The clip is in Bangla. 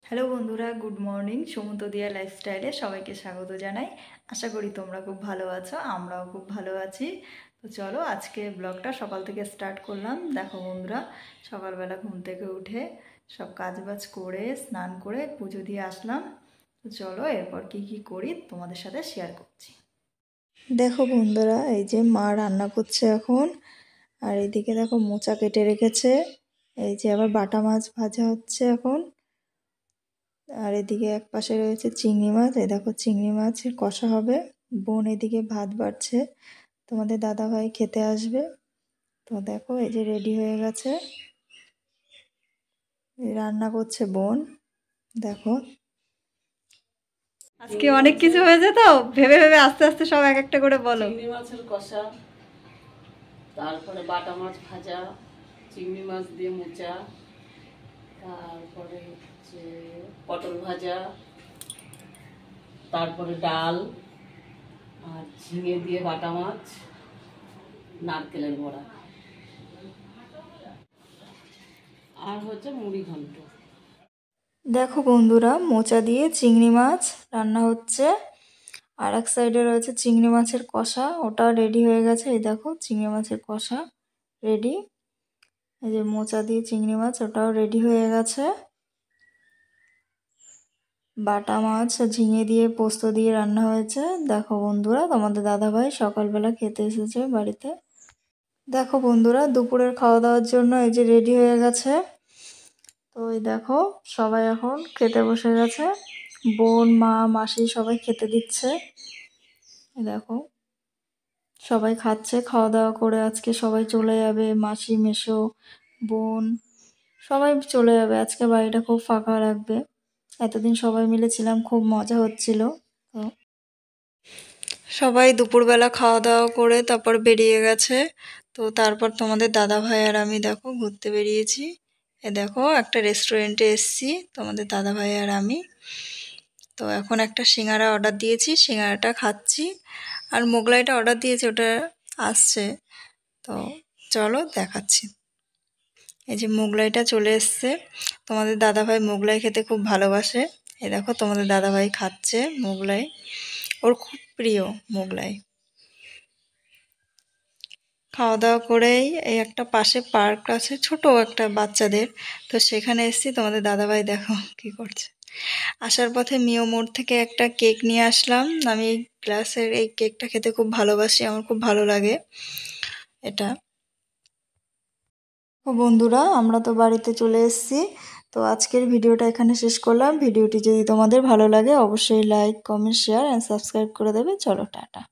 হ্যালো বন্ধুরা, গুড মর্নিং। সমুদ্রদিয়া লাইফস্টাইলে সবাইকে স্বাগত জানাই। আশা করি তোমরা খুব ভালো আছো, আমরাও খুব ভালো আছি। তো চলো আজকে ব্লগটা সকাল থেকে স্টার্ট করলাম। দেখো বন্ধুরা, সকালবেলা ঘুম থেকে উঠে সব কাজবাজ করে স্নান করে পুজো দিয়ে আসলাম। তো চলো এরপর কি কি করি তোমাদের সাথে শেয়ার করছি। দেখো বন্ধুরা, এই যে মা রান্না করছে এখন, আর এইদিকে দেখো মোচা কেটে রেখেছে। এই যে আবার বাটা মাছ ভাজা হচ্ছে এখন। আর এদিকে এক পাশে রয়েছে চিংড়ি মাছ। এই দেখো চিংড়ি মাছের কষা হবে। বোন এদিকে ভাত বাড়ছে, তোমাদের দাদা ভাই খেতে আসবে। তো দেখো এই যে রেডি হয়ে গেছে, রান্না করছে বোন। দেখো আজকে অনেক কিছু হয়েছে, তো ভেবে ভেবে আস্তে আস্তে সব এক একটা করে বলো। চিংড়ি মাছের কষা, তারপরে বাটা মাছ ভাজা, চিংড়ি মাছ দিয়ে মোচা, তারপরে হচ্ছে পটল ভাজা, তারপরে ডাল, আর ঝিঙে দিয়ে বাটা মাছ, নারকেলের বড়া, আর হচ্ছে মুড়ি ঘন্ট। দেখো বন্ধুরা, মোচা দিয়ে চিংড়ি মাছ রান্না হচ্ছে। আর এক সাইডে রয়েছে চিংড়ি মাছের কষা, ওটাও রেডি হয়ে গেছে। এই দেখো চিংড়ি মাছের কষা রেডি। এই যে মোচা দিয়ে চিংড়ি মাছ, ওটাও রেডি হয়ে গেছে। বাটা মাছ ঝিঙে দিয়ে পোস্ত দিয়ে রান্না হয়েছে। দেখো বন্ধুরা, তোমাদের দাদাভাই সকালবেলা খেতে এসেছে বাড়িতে। দেখো বন্ধুরা, দুপুরের খাওয়া দাওয়ার জন্য এই যে রেডি হয়ে গেছে। তো এই দেখো সবাই এখন খেতে বসে গেছে। বোন, মা, মাসি সবাই খেতে দিচ্ছে। এই দেখো সবাই খাচ্ছে, খাওয়া দাওয়া করে আজকে সবাই চলে যাবে। মাসি, মেসো, বোন সবাই চলে যাবে। আজকে বাড়িটা খুব ফাঁকা রাখবে। এতদিন সবাই মিলে ছিলাম, খুব মজা হচ্ছিল। তো সবাই দুপুরবেলা খাওয়া দাওয়া করে তারপর বেরিয়ে গেছে। তো তারপর তোমাদের দাদা ভাই আর আমি দেখো ঘুরতে বেরিয়েছি। এ দেখো একটা রেস্টুরেন্টে এসছি তোমাদের দাদা ভাই আর আমি। তো এখন একটা সিঙ্গারা অর্ডার দিয়েছি, সিঙ্গারাটা খাচ্ছি। আর মোগলাইটা অর্ডার দিয়েছি, ওটা আসছে। তো চলো দেখাচ্ছি। এই যে মোগলাইটা চলে এসছে। তোমাদের দাদাভাই মোগলাই খেতে খুব ভালোবাসে। এই দেখো তোমাদের দাদাভাই খাচ্ছে মোগলাই, ওর খুব প্রিয় মোগলাই। খাওয়া দাওয়া করেই এই একটা পাশে পার্ক আছে, ছোট একটা বাচ্চাদের। তো সেখানে এসেছি। তোমাদের দাদাভাই দেখো কি করছে। আসার পথে মিও মোড় থেকে একটা কেক নিয়ে আসলাম। আমি এই গ্লাসের এই কেকটা খেতে খুব ভালোবাসি, আমার খুব ভালো লাগে এটা। তো বন্ধুরা, আমরা তো বাড়িতে চলে এসেছি। তো আজকের ভিডিওটা এখানে শেষ করলাম। ভিডিওটি যদি তোমাদের ভালো লাগে অবশ্যই like, comment, share and subscribe করে দেবে। চলো টাটা।